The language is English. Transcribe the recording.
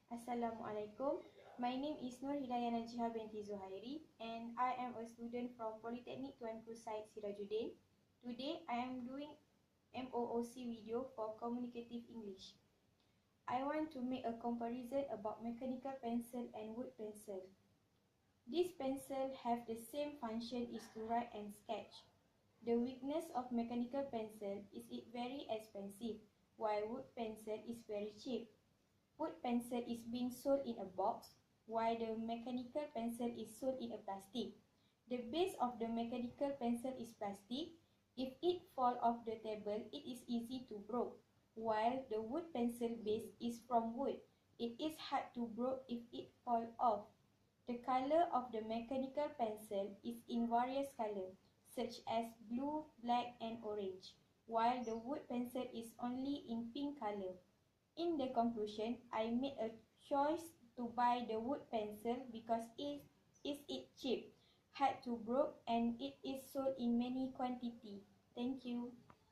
Assalamualaikum. My name is Nur Hidayah Najihah binti Zuhairi and I am a student from Polytechnic Tuanku Said Sirajuddin. Today I am doing MOOC video for Communicative English. I want to make a comparison about mechanical pencil and wood pencil. These pencils have the same function is to write and sketch. The weakness of mechanical pencil is it very expensive, while wood pencil is very cheap. Wood pencil is being sold in a box, while the mechanical pencil is sold in a plastic. The base of the mechanical pencil is plastic. If it fall off the table, it is easy to break, while the wood pencil base is from wood. It is hard to break if it fall off. The color of the mechanical pencil is in various colors, such as blue, black, and orange, while the wood pencil is only in pink color. In the conclusion, I made a choice to buy the wood pencil because it is cheap, hard to break, and it is sold in many quantity. Thank you.